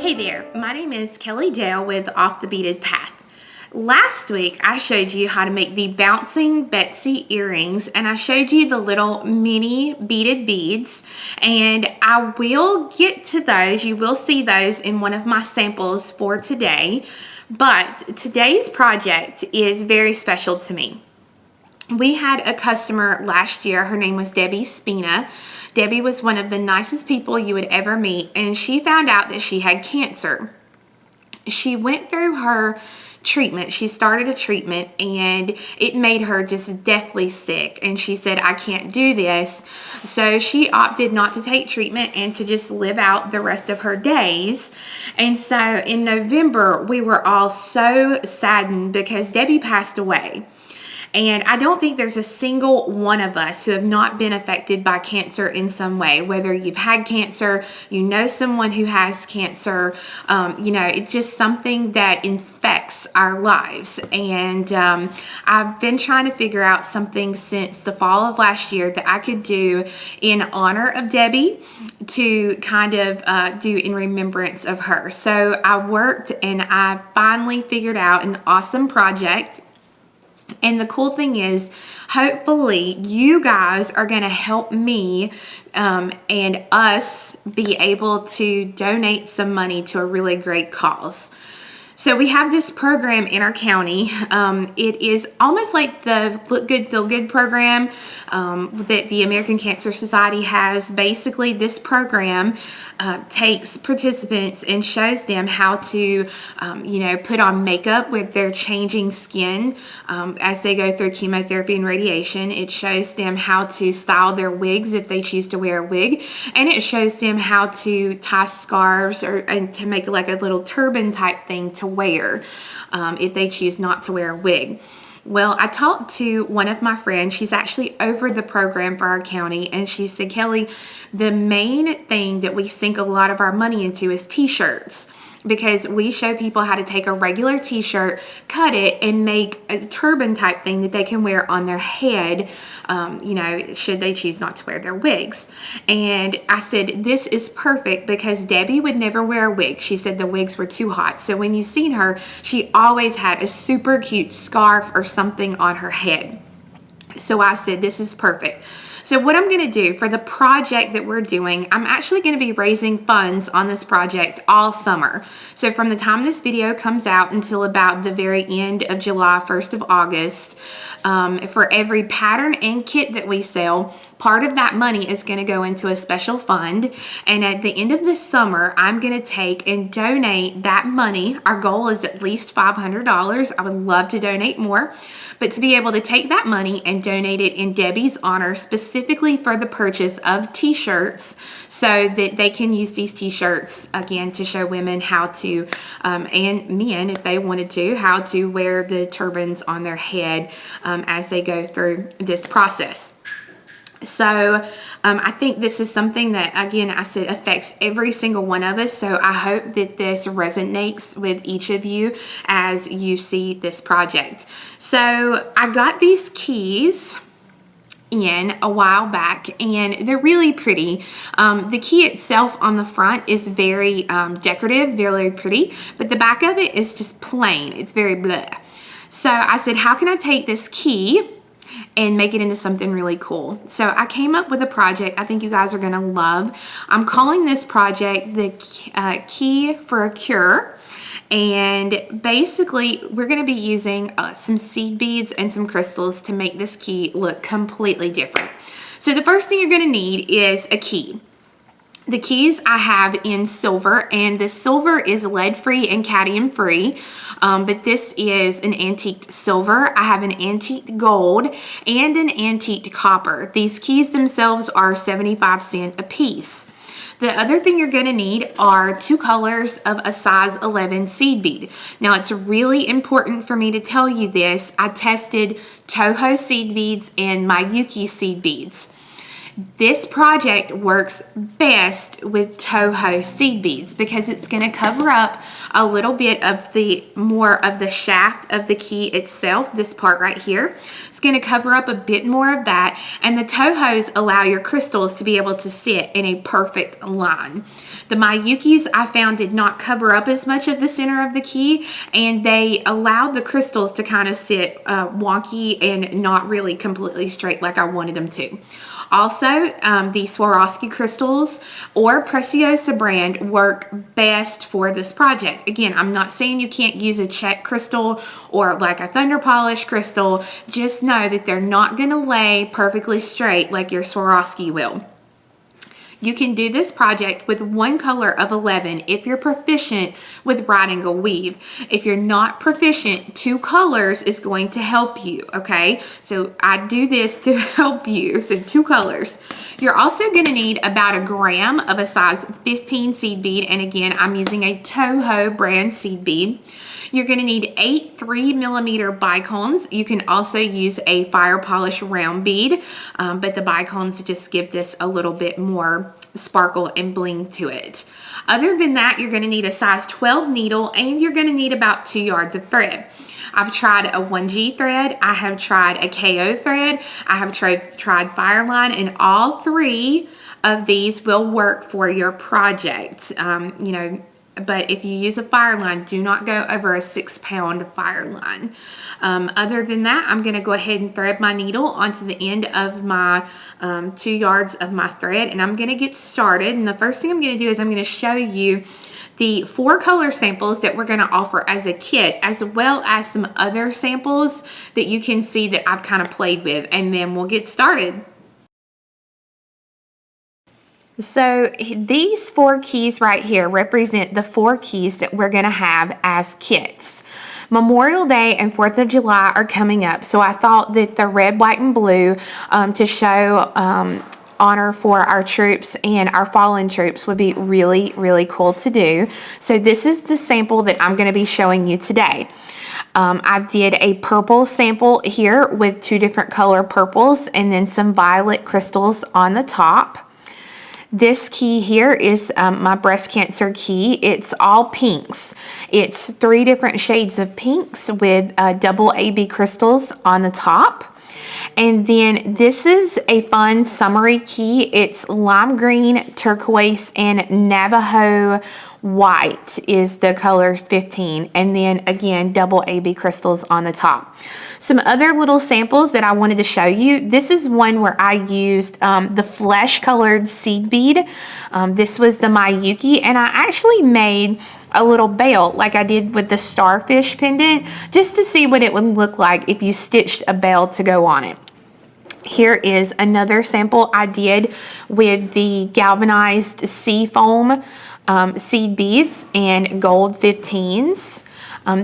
Hey there, my name is Kelly Dale with Off the Beaded Path. Last week I showed you how to make the bouncing Betsy earrings, and I showed you the little mini beaded beads, and I will get to those. You will see those in one of my samples for today, but today's project is very special to me. We had a customer last year. Her name was Debbie Spina. Debbie was one of the nicest people you would ever meet, and she found out that she had cancer. She went through her treatment. She started a treatment, and it made her just deathly sick, and she said, I can't do this. So she opted not to take treatment and to just live out the rest of her days. And so in November, we were all so saddened because Debbie passed away. And I don't think there's a single one of us who have not been affected by cancer in some way, whether you've had cancer, you know someone who has cancer, it's just something that infects our lives. And I've been trying to figure out something since the fall of last year that I could do in honor of Debbie to kind of do in remembrance of her. So I worked and I finally figured out an awesome project. And the cool thing is, hopefully you guys are going to help me and us be able to donate some money to a really great cause. So we have this program in our county. It is almost like the Look Good, Feel Good program that the American Cancer Society has. Basically, this program takes participants and shows them how to, put on makeup with their changing skin as they go through chemotherapy and radiation. It shows them how to style their wigs if they choose to wear a wig. And it shows them how to tie scarves and to make like a little turban type thing to wear if they choose not to wear a wig. Well, I talked to one of my friends. She's actually over the program for our county, and she said, Kelly, the main thing that we sink a lot of our money into is t-shirts, because we show people how to take a regular t-shirt, cut it, and make a turban type thing that they can wear on their head, should they choose not to wear their wigs. And I said, this is perfect because Debbie would never wear a wig. She said the wigs were too hot. So when you've seen her, she always had a super cute scarf or something on her head. So I said, this is perfect. So what I'm going to do for the project that we're doing, I'm actually going to be raising funds on this project all summer. So from the time this video comes out until about the very end of July, 1st of August, for every pattern and kit that we sell, part of that money is going to go into a special fund. And at the end of the summer, I'm going to take and donate that money. Our goal is at least $500. I would love to donate more, but to be able to take that money and donate it in Debbie's honor, specifically for the purchase of t-shirts, so that they can use these t-shirts again to show women how to, and men if they wanted to, how to wear the turbans on their head as they go through this process. So I think this is something that, again, I said affects every single one of us. So I hope that this resonates with each of you as you see this project. So I got these keys in a while back, and they're really pretty. The key itself on the front is very decorative, very pretty, but the back of it is just plain. It's very blah. So I said, how can I take this key and make it into something really cool? So I came up with a project I think you guys are going to love. I'm calling this project the Key for a Cure. And basically, we're going to be using some seed beads and some crystals to make this key look completely different. So the first thing you're going to need is a key. The keys I have in silver, and the silver is lead-free and cadmium-free, but this is an antiqued silver. I have an antiqued gold and an antiqued copper. These keys themselves are 75 cents a piece. The other thing you're going to need are 2 colors of a size 11 seed bead. Now, it's really important for me to tell you this. I tested Toho seed beads and Miyuki seed beads. This project works best with Toho seed beads because it's going to cover up a little bit of the more of the shaft of the key itself, this part right here. It's going to cover up a bit more of that, and the Tohos allow your crystals to be able to sit in a perfect line. The Miyukis I found did not cover up as much of the center of the key, and they allowed the crystals to kind of sit wonky and not really completely straight like I wanted them to. Also, the Swarovski crystals or Preciosa brand work best for this project. Again, I'm not saying you can't use a check crystal or like a thunder polish crystal. Just know that they're not going to lay perfectly straight like your Swarovski will. You can do this project with one color of 11 if you're proficient with right angle weave. If you're not proficient, 2 colors is going to help you, okay? So I do this to help you, so 2 colors. You're also going to need about 1 gram of a size 15 seed bead, and again, I'm using a Toho brand seed bead. You're going to need 8 3mm bicones. You can also use a fire polish round bead, but the bicones just give this a little bit more sparkle and bling to it. Other than that, you're going to need a size 12 needle, and you're going to need about 2 yards of thread. I've tried a 1G thread, I have tried a KO thread, I have tried Fireline, and all 3 of these will work for your project. You know, but if you use a fire line, do not go over a 6-pound fire line. Other than that, I'm going to go ahead and thread my needle onto the end of my 2 yards of my thread, and I'm going to get started. And the first thing I'm going to do is I'm going to show you the 4 color samples that we're going to offer as a kit, as well as some other samples that you can see that I've kind of played with, and then we'll get started. So these 4 keys right here represent the 4 keys that we're going to have as kits. Memorial Day and 4th of July are coming up, so I thought that the red, white, and blue to show honor for our troops and our fallen troops would be really, really cool to do. So this is the sample that I'm going to be showing you today. I did a purple sample here with 2 different color purples and then some violet crystals on the top. This key here is my breast cancer key. It's all pinks. It's 3 different shades of pinks with double AB crystals on the top. And then this is a fun summery key. It's lime green, turquoise, and Navajo white is the color 15, and then again double AB crystals on the top. Some other little samples that I wanted to show you. This is one where I used the flesh colored seed bead. This was the Miyuki, and I actually made a little belt like I did with the starfish pendant just to see what it would look like if you stitched a bell to go on it. Here is another sample I did with the galvanized sea foam seed beads and gold 15s.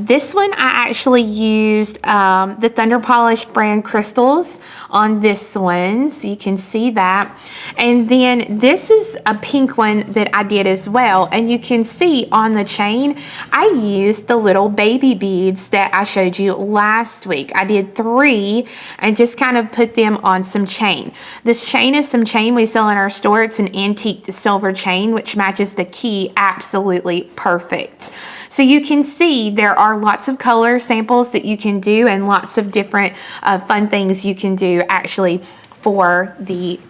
This one I actually used the Thunder Polish brand crystals on this one, so you can see that. And then this is a pink one that I did as well, and you can see on the chain I used the little baby beads that I showed you last week. I did 3 and just kind of put them on some chain. This chain is some chain we sell in our store. It's an antique silver chain which matches the key absolutely perfect. So you can see there are lots of color samples that you can do and lots of different fun things you can do actually for the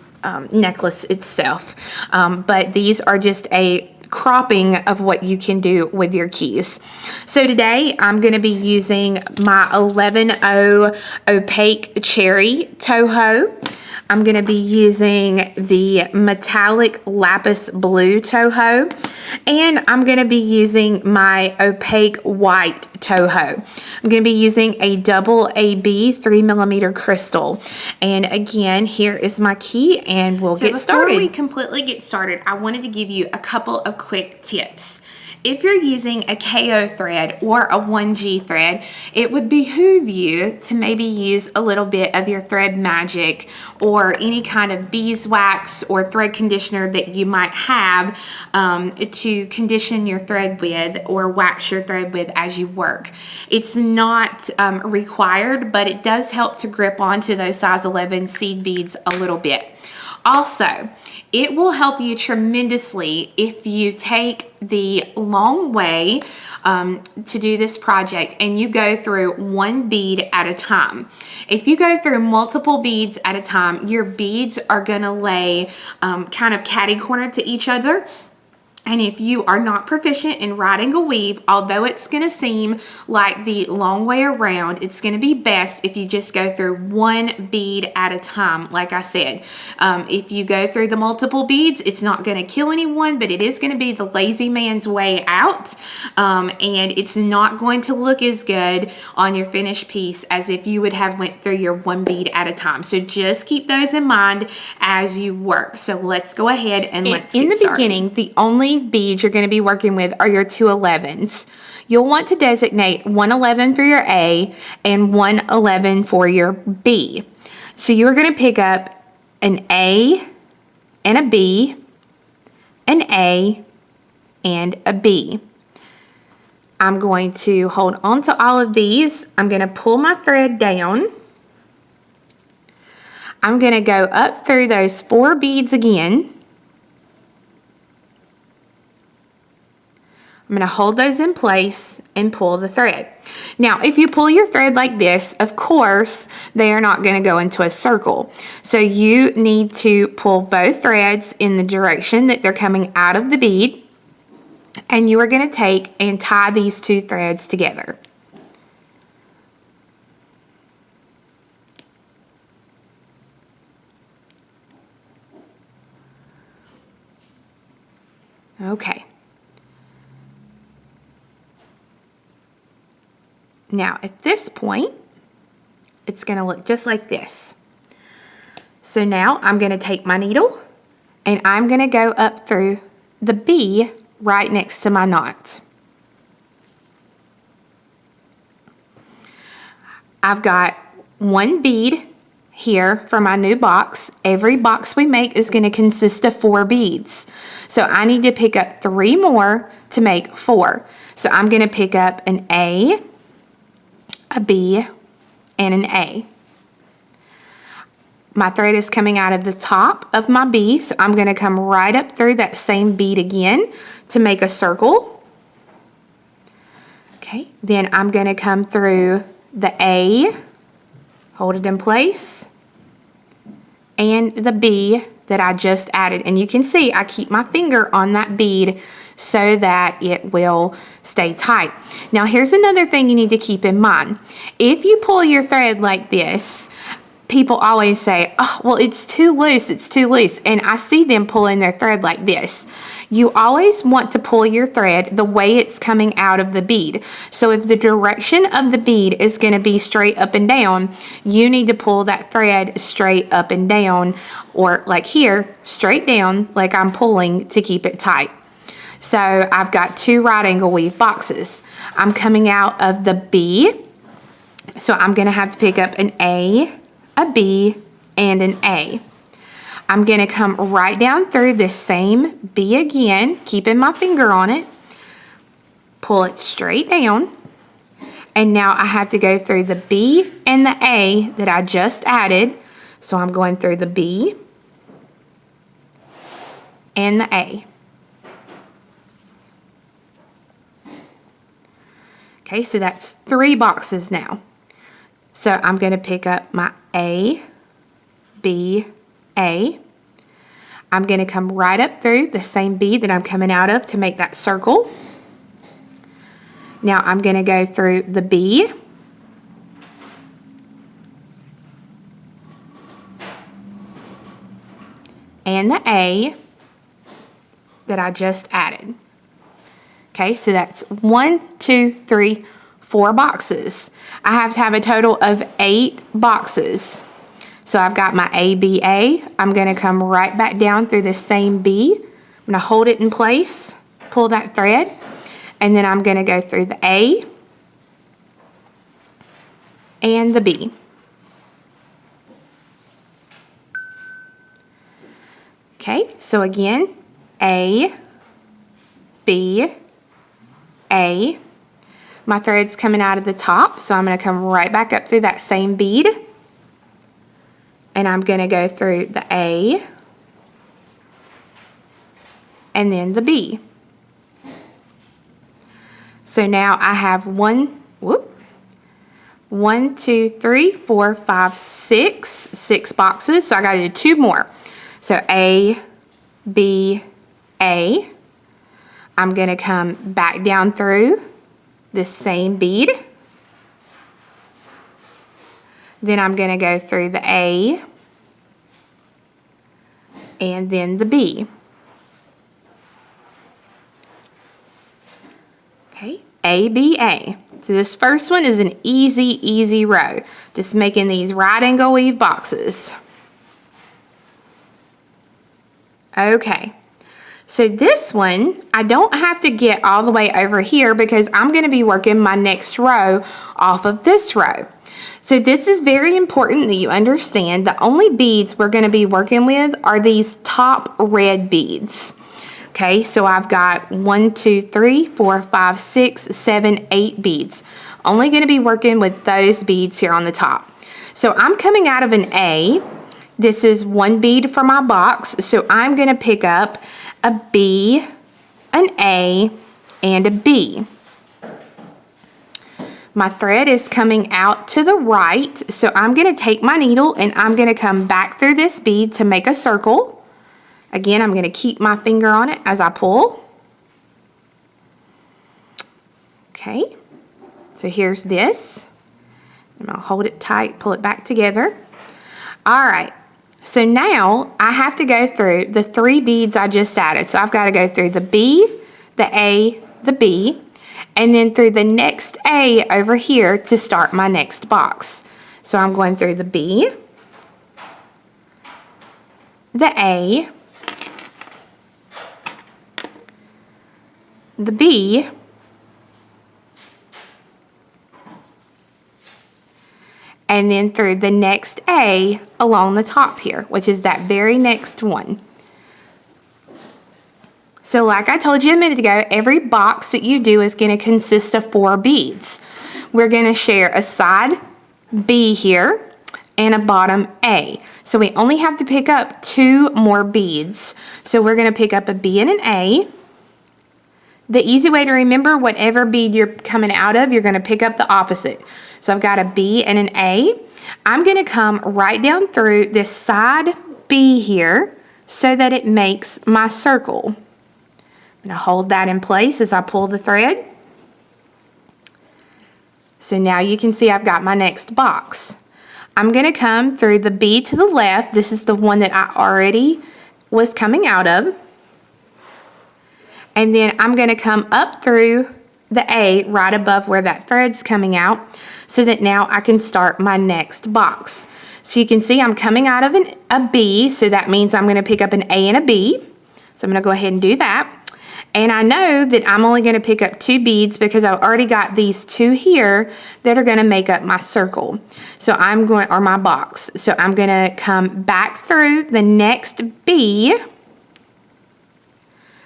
necklace itself. But these are just a cropping of what you can do with your keys. So today I'm going to be using my 11-0 opaque cherry Toho. I'm going to be using the metallic lapis blue Toho, and I'm going to be using my opaque white Toho. I'm going to be using a double AB 3mm crystal. And again, here is my key, and we'll get started. Before we completely get started, I wanted to give you a couple of quick tips. If you're using a KO thread or a 1G thread, it would behoove you to maybe use a little bit of your thread magic or any kind of beeswax or thread conditioner that you might have to condition your thread with or wax your thread with as you work. It's not required, but it does help to grip onto those size 11 seed beads a little bit. Also, it will help you tremendously if you take the long way to do this project and you go through one bead at a time. If you go through multiple beads at a time, your beads are going to lay kind of catty-cornered to each other. And if you are not proficient in right angle weave, although it's going to seem like the long way around, it's going to be best if you just go through one bead at a time. Like I said, if you go through the multiple beads, it's not going to kill anyone, but it is going to be the lazy man's way out. And it's not going to look as good on your finished piece as if you would have went through your one bead at a time. So just keep those in mind as you work. So let's go ahead and let's get started. In the beginning, the only beads you're going to be working with are your 211s. You'll want to designate 111 for your A and 111 for your B. So you are going to pick up an A and a B, an A and a B. I'm going to hold on to all of these. I'm going to pull my thread down. I'm going to go up through those 4 beads again. I'm going to hold those in place and pull the thread. Now, if you pull your thread like this, of course, they are not going to go into a circle. So you need to pull both threads in the direction that they're coming out of the bead. And you are going to take and tie these 2 threads together. Okay. Now, at this point, it's going to look just like this. So now I'm going to take my needle and I'm going to go up through the B right next to my knot. I've got 1 bead here for my new box. Every box we make is going to consist of 4 beads. So I need to pick up 3 more to make 4. So I'm going to pick up an A, a B, and an A. My thread is coming out of the top of my B, so I'm going to come right up through that same bead again to make a circle. Okay, then I'm going to come through the A, hold it in place, and the B that I just added. And you can see I keep my finger on that bead so that it will stay tight. Now here's another thing you need to keep in mind. If you pull your thread like this, people always say, oh, well, it's too loose, it's too loose. And I see them pulling their thread like this. You always want to pull your thread the way it's coming out of the bead. So if the direction of the bead is going to be straight up and down, you need to pull that thread straight up and down, or like here, straight down like I'm pulling to keep it tight. So I've got 2 right angle weave boxes. I'm coming out of the B, so I'm going to have to pick up an A, a B, and an A. I'm going to come right down through this same B again, keeping my finger on it, pull it straight down, and now I have to go through the B and the A that I just added. So I'm going through the B and the A. Okay, so that's 3 boxes now. So I'm going to pick up my A, B, A. I'm going to come right up through the same bead that I'm coming out of to make that circle. Now I'm going to go through the B, and the A that I just added. Okay, so that's 1, 2, 3, 4 boxes. I have to have a total of 8 boxes. So I've got my ABA. I'm going to come right back down through the same B. I'm going to hold it in place, pull that thread, and then I'm going to go through the A and the B. Okay, so again, A, B, A. My thread's coming out of the top, so I'm going to come right back up through that same bead. And I'm going to go through the A, and then the B. So now I have 1, 2, 3, 4, 5, 6 boxes. So I got to do 2 more. So A, B, A. I'm going to come back down through this same bead. Then I'm going to go through the A and then the B. Okay, A, B, A. So this first one is an easy row. Just making these right angle weave boxes. Okay, so this one, I don't have to get all the way over here because I'm going to be working my next row off of this row. So this is very important that you understand the only beads we're going to be working with are these top red beads. Okay, so I've got 1, 2, 3, 4, 5, 6, 7, 8 beads. Only going to be working with those beads here on the top. So I'm coming out of an A. This is 1 bead for my box. So I'm going to pick up a B, an A, and a B. My thread is coming out to the right. So I'm going to take my needle and I'm going to come back through this bead to make a circle. Again, I'm going to keep my finger on it as I pull. Okay, so here's this. I'm going to hold it tight, pull it back together. All right, so now I have to go through the 3 beads I just added. So I've got to go through the B, the A, the B, and then through the next A over here to start my next box. So I'm going through the B, the A, the B, and then through the next A along the top here, which is that very next one. So like I told you a minute ago, every box that you do is going to consist of 4 beads. We're going to share a side B here and a bottom A. So we only have to pick up 2 more beads. So we're going to pick up a B and an A. The easy way to remember, whatever bead you're coming out of, you're going to pick up the opposite. So I've got a B and an A. I'm going to come right down through this side B here so that it makes my circle. I'm going to hold that in place as I pull the thread. So now you can see I've got my next box. I'm going to come through the B to the left. This is the one that I already was coming out of. And then I'm going to come up through the A right above where that thread's coming out so that now I can start my next box. So you can see I'm coming out of a B, so that means I'm going to pick up an A and a B. So I'm going to go ahead and do that. And I know that I'm only going to pick up 2 beads because I've already got these 2 here that are going to make up my circle. So I'm going, or my box. So I'm going to come back through the next B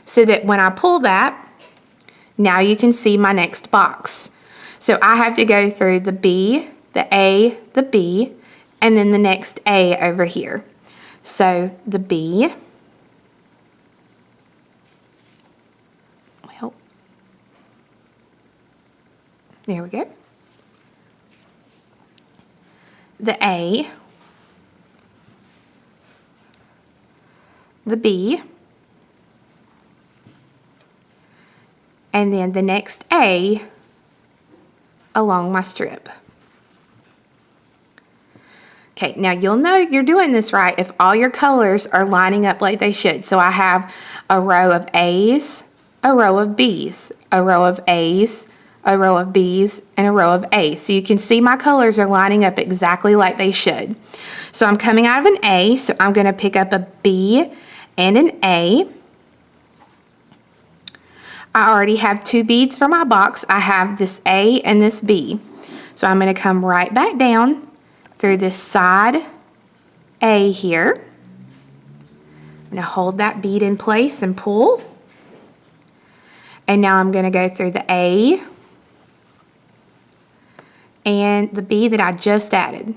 so that when I pull that, now you can see my next box. So I have to go through the B, the A, the B, and then the next A over here. So the B, well, there we go. The A, the B, and then the next A along my strip. Okay, now you'll know you're doing this right if all your colors are lining up like they should. So I have a row of A's, a row of B's, a row of A's, a row of B's, and a row of A's. So you can see my colors are lining up exactly like they should. So I'm coming out of an A, so I'm going to pick up a B and an A. I already have 2 beads for my box. I have this A and this B. So I'm going to come right back down through this side A here. I'm going to hold that bead in place and pull. And now I'm going to go through the A and the B that I just added.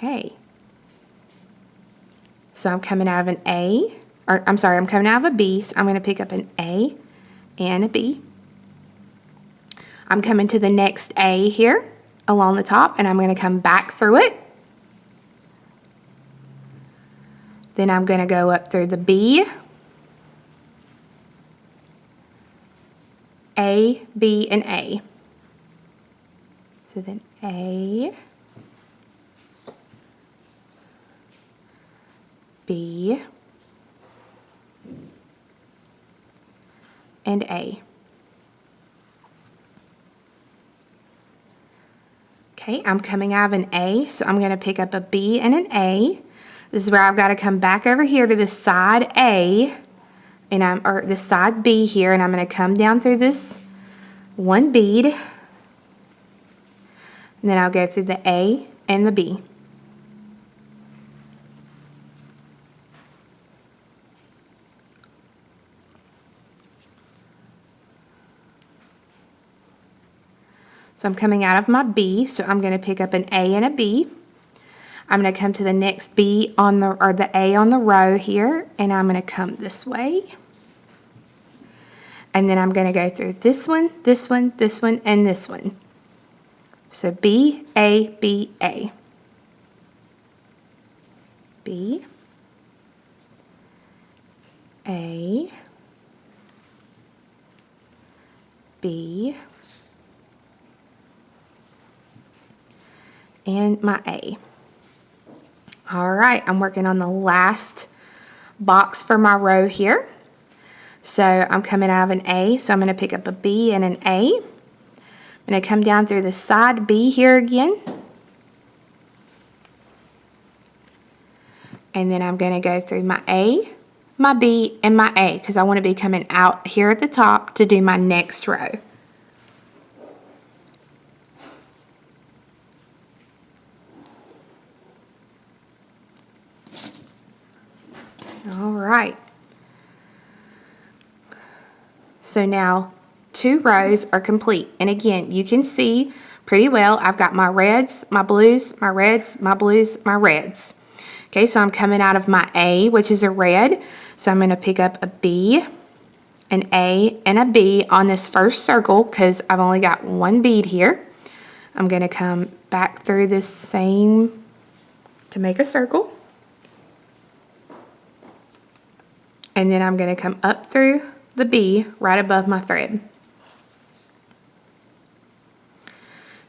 Okay. So I'm coming out of an A, or I'm sorry, I'm coming out of a B, so I'm going to pick up an A and a B. I'm coming to the next A here along the top, and I'm going to come back through it. Then I'm going to go up through the B, A, B, and A. So then A, B, and A. Okay, I'm coming out of an A, so I'm going to pick up a B and an A. This is where I've got to come back over here to this side A, and or this side B here, and I'm going to come down through this one bead, and then I'll go through the A and the B. So I'm coming out of my B, so I'm going to pick up an A and a B. I'm going to come to the next B on the, or the A on the row here, and I'm going to come this way. And then I'm going to go through this one, this one, this one, and this one. So B, A, B, A. B, A, B, and my A. All right, I'm working on the last box for my row here. So I'm coming out of an A, so I'm going to pick up a B and an A. I'm going to come down through the side B here again. And then I'm going to go through my A, my B, and my A, because I want to be coming out here at the top to do my next row. All right. So now 2 rows are complete. And again, you can see pretty well I've got my reds, my blues, my reds, my blues, my reds. Okay, so I'm coming out of my A, which is a red. So I'm going to pick up a B, an A, and a B on this first circle because I've only got 1 bead here. I'm going to come back through this same to make a circle. And then I'm going to come up through the B right above my thread.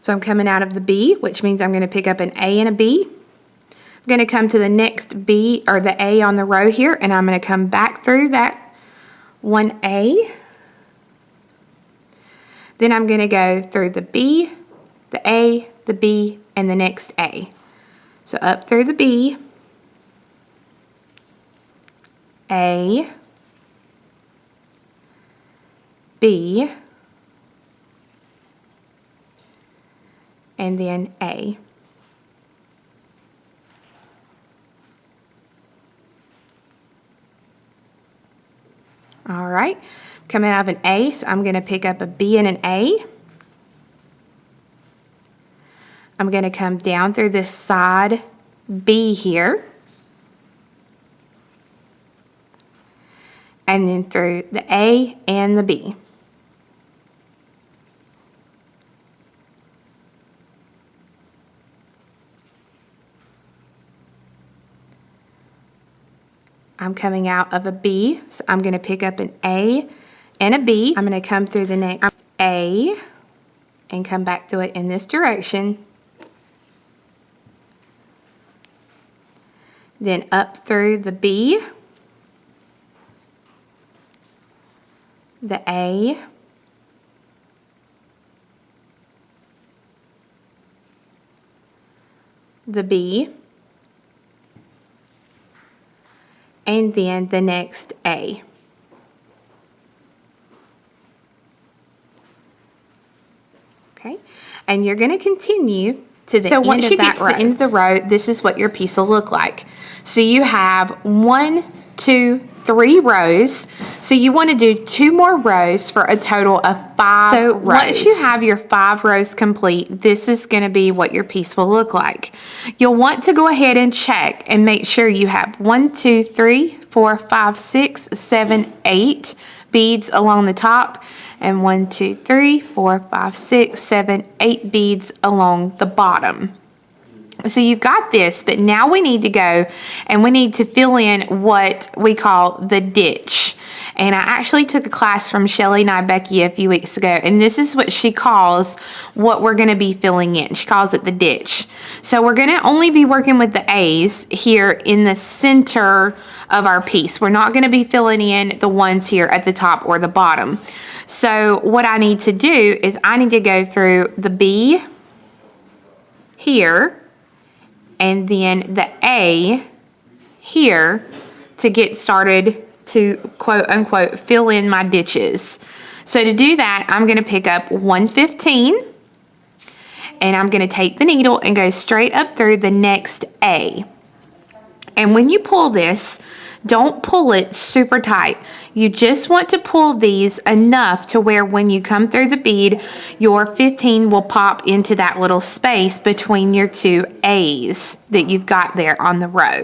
So I'm coming out of the B, which means I'm going to pick up an A and a B. I'm going to come to the next B, or the A on the row here, and I'm going to come back through that one A. Then I'm going to go through the B, the A, the B, and the next A. So up through the B, A, B, and then A. All right, coming out of an A, so I'm going to pick up a B and an A. I'm going to come down through this side B here. And then through the A and the B. I'm coming out of a B, so I'm going to pick up an A and a B. I'm going to come through the next A and come back through it in this direction. Then up through the B, the A, the B, and then the next A. Okay, and you're going to continue to the end of that row. So once you get to the end of the row, this is what your piece will look like. So you have 1, 2, 3 rows. So you want to do 2 more rows for a total of 5 rows. So once you have your 5 rows complete, this is going to be what your piece will look like. You'll want to go ahead and check and make sure you have 1, 2, 3, 4, 5, 6, 7, 8 beads along the top, and 1, 2, 3, 4, 5, 6, 7, 8 beads along the bottom. So you've got this, but now we need to go and we need to fill in what we call the ditch. And I actually took a class from Shelly Becky a few weeks ago, and this is what she calls what we're going to be filling in. She calls it the ditch. So we're going to only be working with the A's here in the center of our piece. We're not going to be filling in the ones here at the top or the bottom. So what I need to do is I need to go through the B here, and then the A here to get started to quote unquote fill in my ditches. So to do that, I'm going to pick up 115 and I'm going to take the needle and go straight up through the next A. And when you pull this, don't pull it super tight. You just want to pull these enough to where when you come through the bead, your 15 will pop into that little space between your 2 A's that you've got there on the row.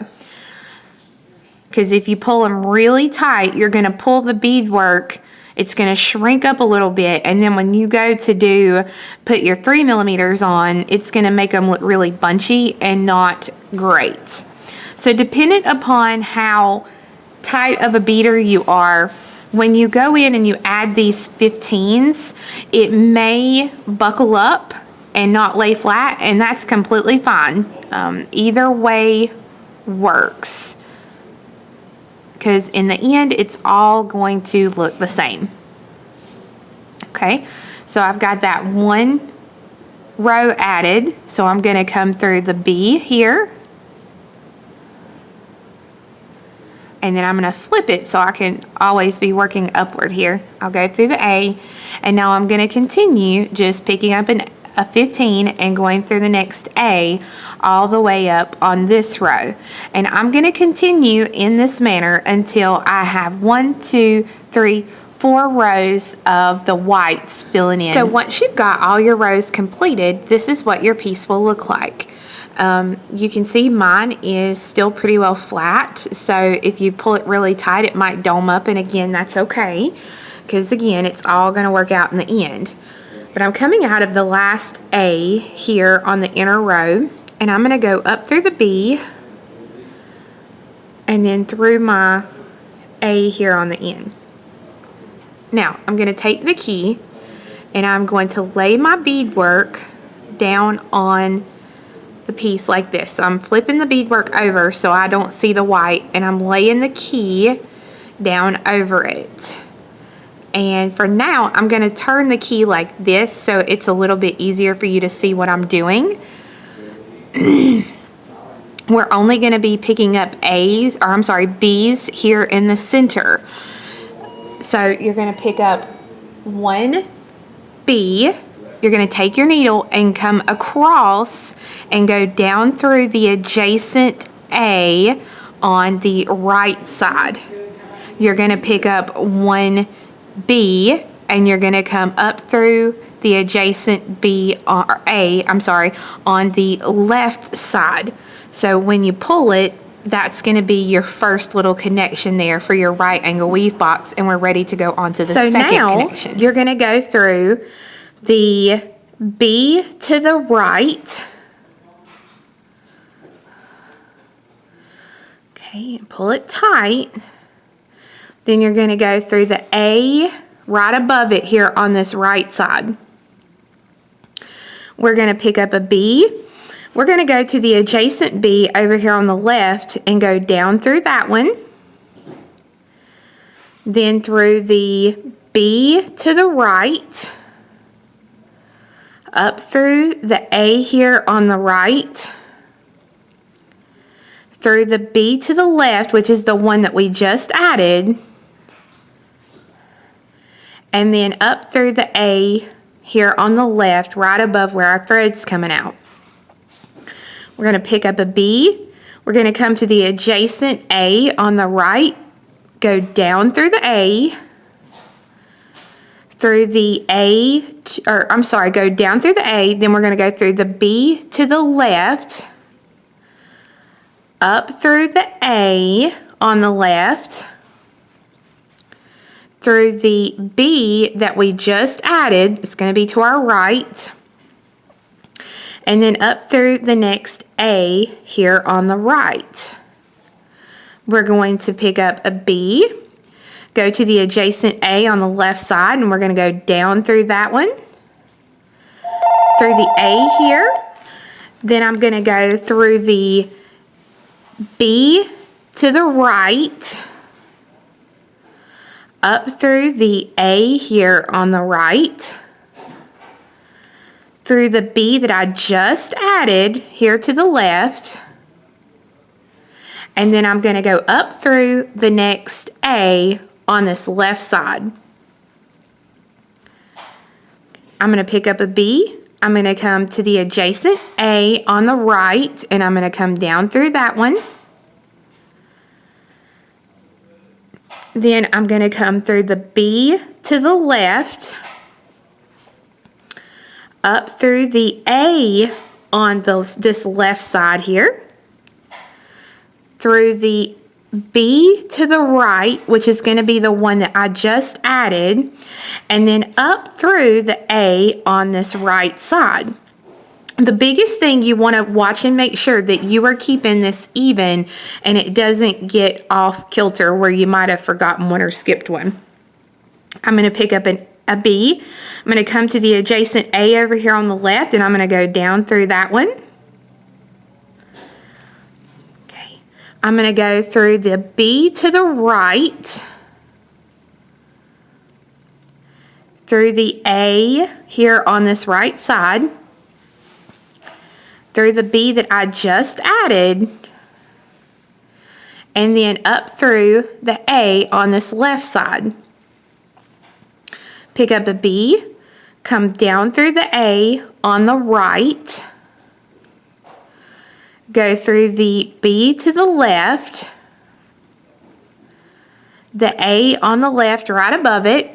Because if you pull them really tight, you're going to pull the beadwork. It's going to shrink up a little bit, and then when you go to put your 3 millimeters on, it's going to make them look really bunchy and not great. So dependent upon how tight of a beader you are, when you go in and you add these 15s, it may buckle up and not lay flat, and that's completely fine. Either way works, because in the end, it's all going to look the same. Okay, so I've got that 1 row added, so I'm going to come through the B here. And then I'm going to flip it so I can always be working upward here. I'll go through the A, and now I'm going to continue just picking up a 15 and going through the next A all the way up on this row. And I'm going to continue in this manner until I have 1, 2, 3, 4 rows of the whites filling in. So once you've got all your rows completed, this is what your piece will look like. You can see mine is still pretty well flat, so if you pull it really tight, it might dome up, and again, that's okay, because again, it's all going to work out in the end. But I'm coming out of the last A here on the inner row, and I'm going to go up through the B, and then through my A here on the end. Now, I'm going to take the key, and I'm going to lay my beadwork down on the piece like this. So I'm flipping the beadwork over so I don't see the white, and I'm laying the key down over it. And for now, I'm going to turn the key like this so it's a little bit easier for you to see what I'm doing. We're only going to be picking up B's here in the center. So you're going to pick up 1 B. You're going to take your needle and come across and go down through the adjacent A on the right side. You're going to pick up 1 B, and you're going to come up through the adjacent B or A, on the left side. So when you pull it, that's going to be your first little connection there for your right angle weave box, and we're ready to go on to the second connection. You're going to go through the B to the right. Okay, pull it tight. Then you're going to go through the A right above it here on this right side. We're going to pick up a B. We're going to go to the adjacent B over here on the left and go down through that one. Then through the B to the right. Up through the A here on the right. Through the B to the left, which is the one that we just added. And then up through the A here on the left, right above where our thread's coming out. We're going to pick up a B. We're going to come to the adjacent A on the right, go down through the A, through the A, go down through the A, then we're going to go through the B to the left, up through the A on the left, through the B that we just added, it's going to be to our right, and then up through the next A here on the right. We're going to pick up a B, go to the adjacent A on the left side, and we're going to go down through that one, through the A here. Then I'm going to go through the B to the right, up through the A here on the right, through the B that I just added here to the left, and then I'm going to go up through the next A on this left side. I'm going to pick up a B, I'm going to come to the adjacent A on the right, and I'm going to come down through that one. Then I'm going to come through the B to the left, up through the A on this left side here, through the B to the right, which is going to be the one that I just added, and then up through the A on this right side. The biggest thing you want to watch and make sure that you are keeping this even and it doesn't get off kilter where you might have forgotten one or skipped one. I'm going to pick up a B. I'm going to come to the adjacent A over here on the left, and I'm going to go down through that one. Okay. I'm going to go through the B to the right, through the A here on this right side, through the B that I just added, and then up through the A on this left side. Pick up a B, come down through the A on the right, go through the B to the left, the A on the left right above it,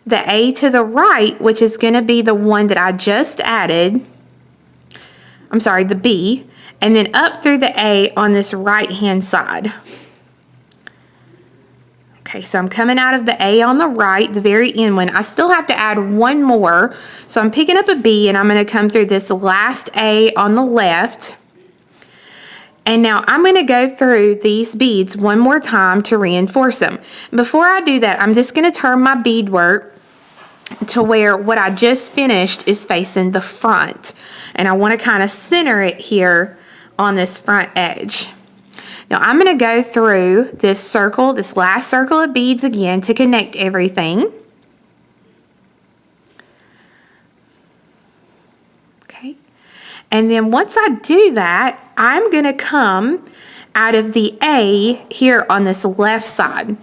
the A to the right, which is going to be the one that I just added, I'm sorry, the B, and then up through the A on this right hand side. Okay, so I'm coming out of the A on the right, the very end one. I still have to add one more, so I'm picking up a B, and I'm going to come through this last A on the left. And now I'm going to go through these beads one more time to reinforce them. Before I do that, I'm just going to turn my beadwork to where what I just finished is facing the front. And I want to kind of center it here on this front edge. Now I'm going to go through this circle, this last circle of beads again to connect everything. Okay. And then once I do that, I'm going to come out of the A here on this left side.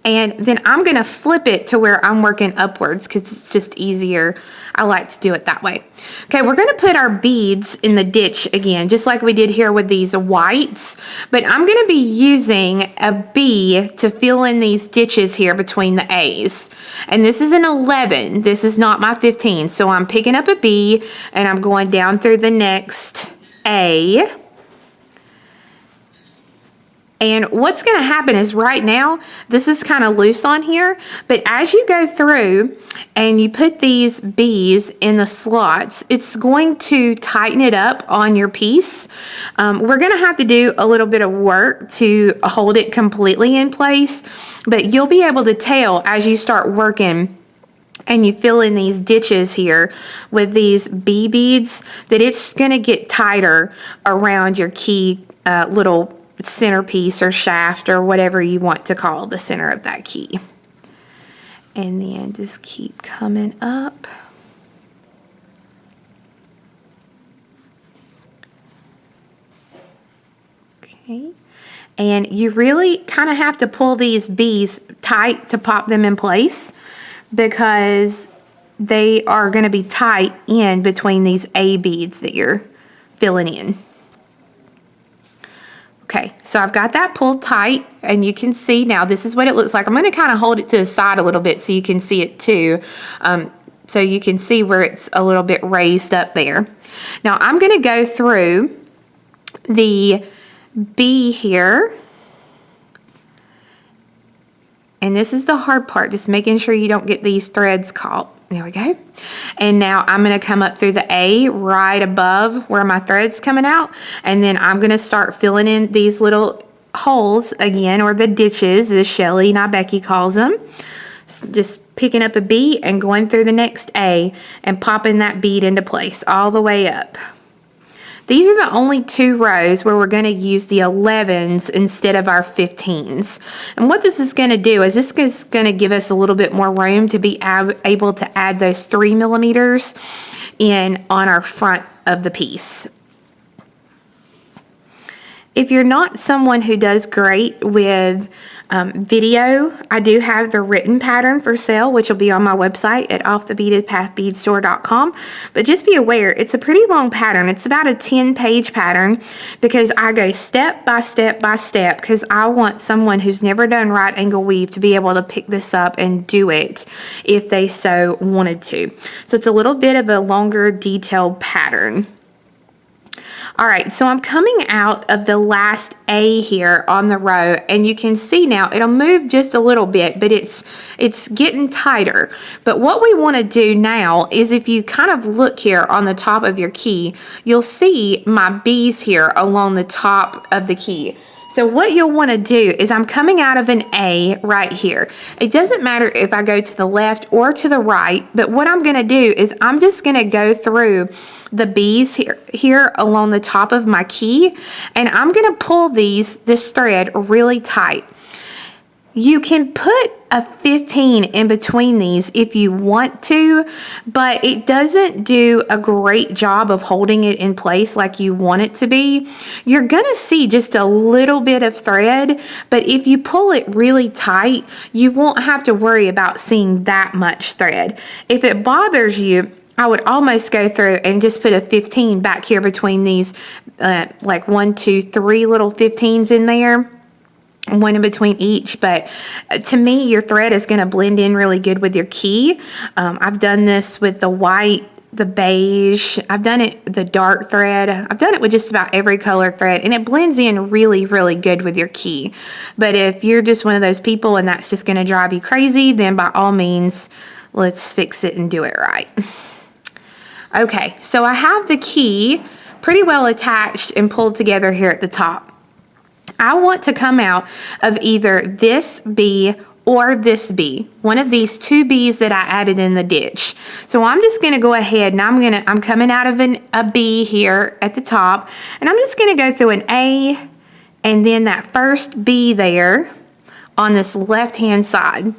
And then I'm going to flip it to where I'm working upwards because it's just easier. I like to do it that way. Okay, we're going to put our beads in the ditch again, just like we did here with these whites. But I'm going to be using a B to fill in these ditches here between the A's. And this is an 11. This is not my 15. So I'm picking up a B and I'm going down through the next A. And what's going to happen is right now, this is kind of loose on here, but as you go through and you put these B's in the slots, it's going to tighten it up on your piece. We're going to have to do a little bit of work to hold it completely in place, but you'll be able to tell as you start working and you fill in these ditches here with these B beads that it's going to get tighter around your key little centerpiece or shaft or whatever you want to call the center of that key. And then just keep coming up. Okay. And you really kind of have to pull these B's tight to pop them in place because they are going to be tight in between these A beads that you're filling in. Okay, Okay, so I've got that pulled tight, and you can see now this is what it looks like. I'm going to kind of hold it to the side a little bit so you can see it too. So you can see where it's a little bit raised up there. Now I'm going to go through the B here. And this is the hard part, just making sure you don't get these threads caught. There we go. And now I'm going to come up through the A right above where my thread's coming out. And then I'm going to start filling in these little holes again, or the ditches, as Shelly, not Becky, calls them. Just picking up a B and going through the next A and popping that bead into place all the way up. These are the only 2 rows where we're going to use the 11s instead of our 15s. And what this is going to do is this is going to give us a little bit more room to be able to add those 3 millimeters in on our front of the piece. If you're not someone who does great with video, I do have the written pattern for sale, which will be on my website at offthebeadedpathbeadstore.com. But just be aware, it's a pretty long pattern. It's about a 10-page pattern because I go step by step by step, because I want someone who's never done right angle weave to be able to pick this up and do it if they so wanted to. So it's a little bit of a longer, detailed pattern. All right, so I'm coming out of the last A here on the row, and you can see now it'll move just a little bit, but it's getting tighter. But what we want to do now is, if you kind of look here on the top of your key, you'll see my B's here along the top of the key. So what you'll want to do is, I'm coming out of an A right here. It doesn't matter if I go to the left or to the right, but what I'm going to do is I'm just going to go through the B's here along the top of my key, and I'm going to pull this thread really tight. You can put a 15 in between these if you want to, but it doesn't do a great job of holding it in place like you want it to be. You're gonna see just a little bit of thread, but if you pull it really tight, you won't have to worry about seeing that much thread. If it bothers you, I would almost go through and just put a 15 back here between these, like 1, 2, 3 little 15s in there. One in between each, but to me your thread is going to blend in really good with your key. I've done this with the white, the beige, I've done it the dark thread, I've done it with just about every color thread, and it blends in really, really good with your key. But if you're just one of those people and that's just going to drive you crazy, then by all means, let's fix it and do it right. Okay, so I have the key pretty well attached and pulled together here at the top. I want to come out of either this B or this B, one of these 2 B's that I added in the ditch. So I'm just going to go ahead and I'm coming out of a B here at the top, and I'm just going to go through an A and then that first B there on this left hand side.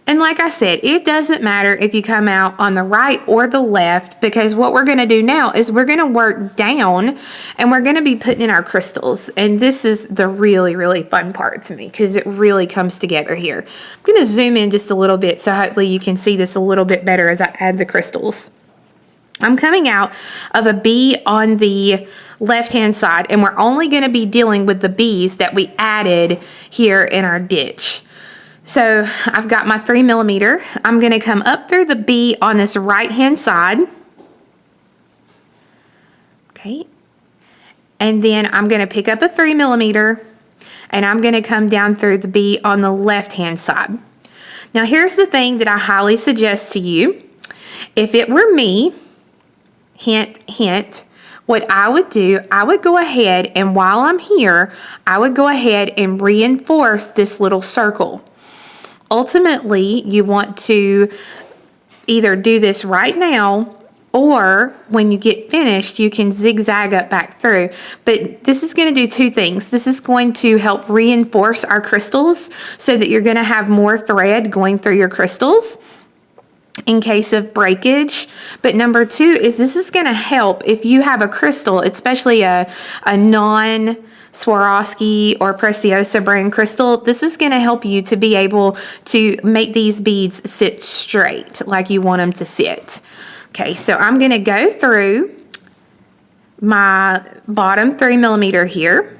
And like I said, it doesn't matter if you come out on the right or the left, because what we're going to do now is we're going to work down and we're going to be putting in our crystals. And this is the really, really fun part to me, because it really comes together here. I'm going to zoom in just a little bit so hopefully you can see this a little bit better as I add the crystals. I'm coming out of a B on the left hand side, and we're only going to be dealing with the B's that we added here in our ditch. So I've got my 3 millimeter. I'm going to come up through the B on this right hand side. Okay. And then I'm going to pick up a 3 millimeter and I'm going to come down through the B on the left hand side. Now here's the thing that I highly suggest to you. If it were me, hint, hint, what I would do, I would go ahead and while I'm here, I would go ahead and reinforce this little circle. Ultimately, you want to either do this right now, or when you get finished, you can zigzag up back through. But this is going to do 2 things. This is going to help reinforce our crystals so that you're going to have more thread going through your crystals in case of breakage. But number 2 is this is going to help if you have a crystal, especially a non Swarovski or Preciosa brand crystal. This is going to help you to be able to make these beads sit straight like you want them to sit. Okay, so I'm going to go through my bottom 3 millimeter here,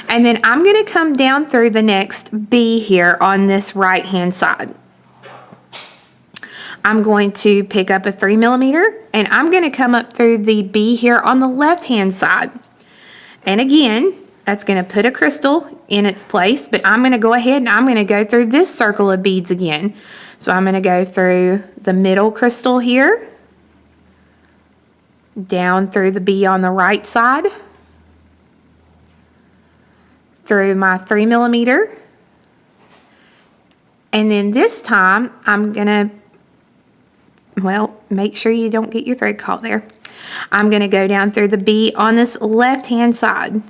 And then I'm going to come down through the next B here on this right hand side. I'm going to pick up a 3mm and I'm going to come up through the B here on the left hand side. And again, that's going to put a crystal in its place, but I'm going to go ahead and I'm going to go through this circle of beads again. So I'm going to go through the middle crystal here, down through the B on the right side, through my 3mm, and then this time I'm going to, well, make sure you don't get your thread caught there. I'm going to go down through the B on this left hand side.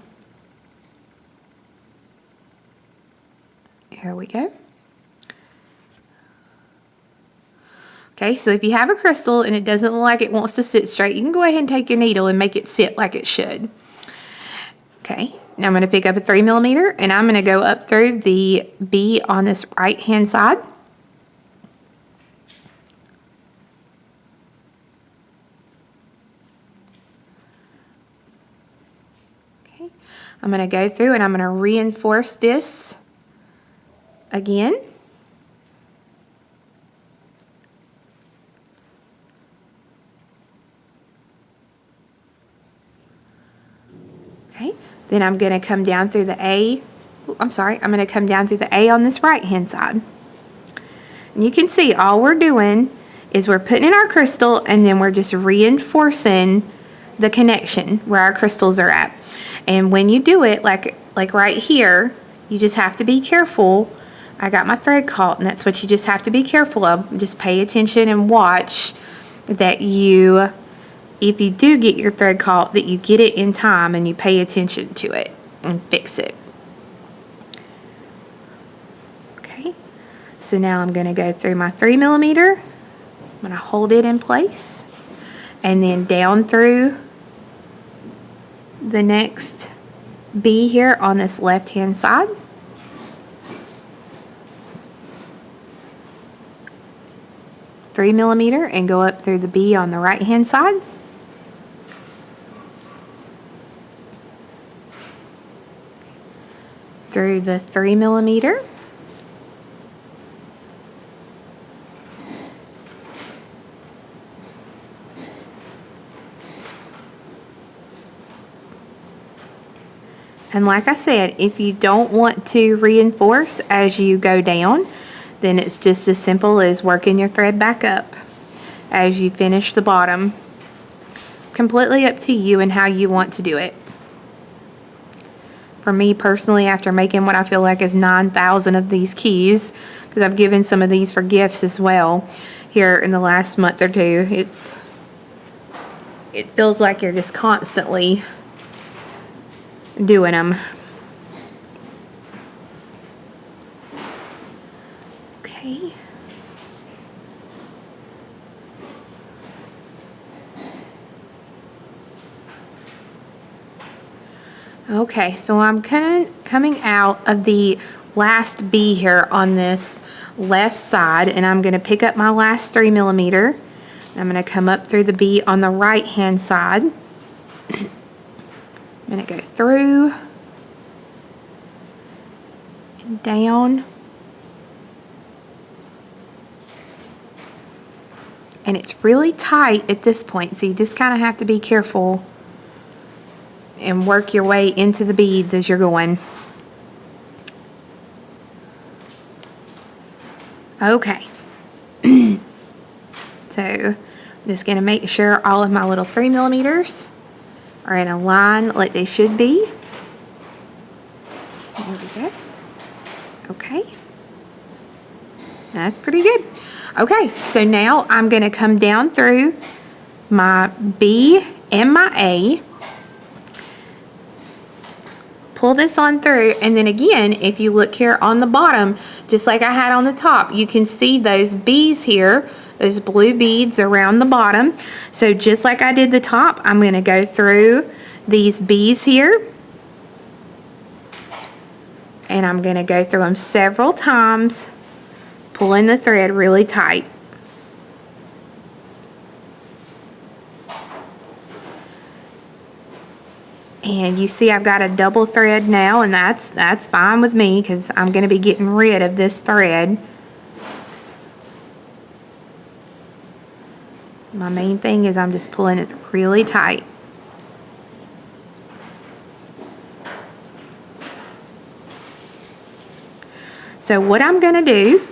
Here we go. Okay, so if you have a crystal and it doesn't look like it wants to sit straight, you can go ahead and take your needle and make it sit like it should. Okay, now I'm going to pick up a 3mm and I'm going to go up through the B on this right hand side. Okay, I'm going to go through and I'm going to reinforce this again. Okay, then I'm going to come down through the A. I'm going to come down through the A on this right hand side. And you can see all we're doing is we're putting in our crystal and then we're just reinforcing the connection where our crystals are at. And when you do it, like right here, you just have to be careful. I got my thread caught, and that's what you just have to be careful of. Just pay attention and watch that you, if you do get your thread caught, that you get it in time and you pay attention to it and fix it. Okay, so now I'm going to go through my 3mm. I'm going to hold it in place and then down through the next B here on this left hand side. $3mm and go up through the B on the right hand side. Through the 3mm. And like I said, if you don't want to reinforce as you go down, then it's just as simple as working your thread back up as you finish the bottom. Completely up to you and how you want to do it. For me personally, after making what I feel like is 9,000 of these keys, because I've given some of these for gifts as well here in the last month or two, it feels like you're just constantly doing them. Okay. Okay, so I'm kind of coming out of the last B here on this left side, and I'm going to pick up my last 3mm. I'm going to come up through the B on the right hand side. I'm going to go through and down. And it's really tight at this point, so you just kind of have to be careful and work your way into the beads as you're going. Okay. So I'm just going to make sure all of my little 3mm are in a line like they should be. There we go. Okay. That's pretty good. Okay, so now I'm going to come down through my B and my A. Pull this on through, and then again, if you look here on the bottom, just like I had on the top, you can see those B's here, those blue beads around the bottom. So just like I did the top, I'm going to go through these B's here, and I'm going to go through them several times, pulling the thread really tight. And you see I've got a double thread now, and that's fine with me because I'm going to be getting rid of this thread. My main thing is I'm just pulling it really tight. So what I'm going to do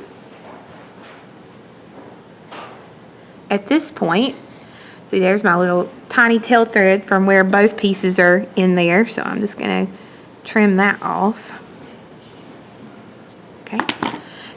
at this point, see there's my little tiny tail thread from where both pieces are in there, so I'm just going to trim that off. Okay.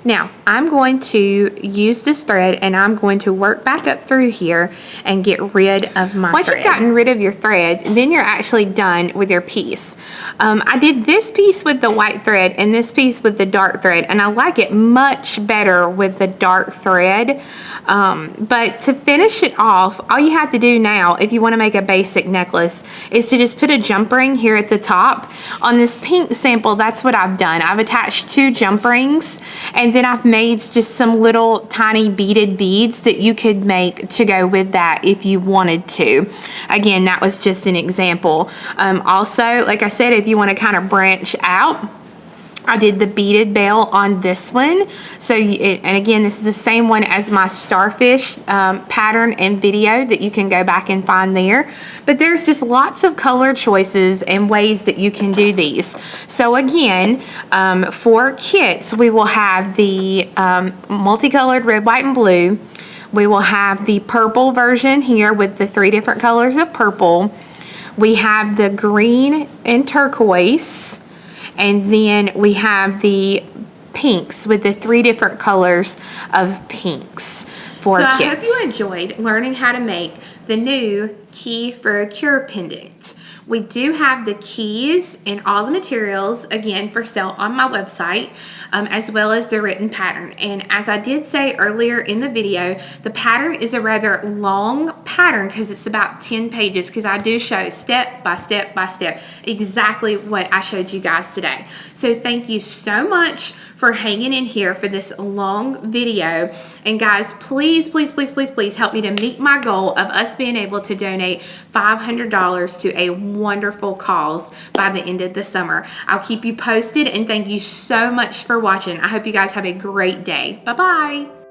Now, I'm going to use this thread and I'm going to work back up through here and get rid of my thread. Once you've gotten rid of your thread, then you're actually done with your piece. I did this piece with the white thread and this piece with the dark thread, and I like it much better with the dark thread. But to finish it off, all you have to do now, if you want to make a basic necklace, is to just put a jump ring here at the top. On this pink sample, that's what I've done. I've attached 2 jump rings, and then I've made just some little tiny beaded beads that you could make to go with that if you wanted to. Again, that was just an example. Also, like I said, if you want to kind of branch out, I did the beaded bell on this one. So, and again, this is the same one as my starfish pattern and video that you can go back and find there. But there's just lots of color choices and ways that you can do these. So again, for kits, we will have the multicolored red, white, and blue. We will have the purple version here with the 3 different colors of purple. We have the green and turquoise. And then we have the pinks with the 3 different colors of pinks for kids. So I hope you enjoyed learning how to make the new key for a Cure Pendant. We do have the keys and all the materials, again, for sale on my website, as well as the written pattern. And as I did say earlier in the video, the pattern is a rather long pattern because it's about 10 pages, because I do show step by step by step exactly what I showed you guys today. So thank you so much for hanging in here for this long video. And guys, please, please, please, please, please help me to meet my goal of us being able to donate $500 to a wonderful cause by the end of the summer. I'll keep you posted, and thank you so much for watching. I hope you guys have a great day. Bye-bye.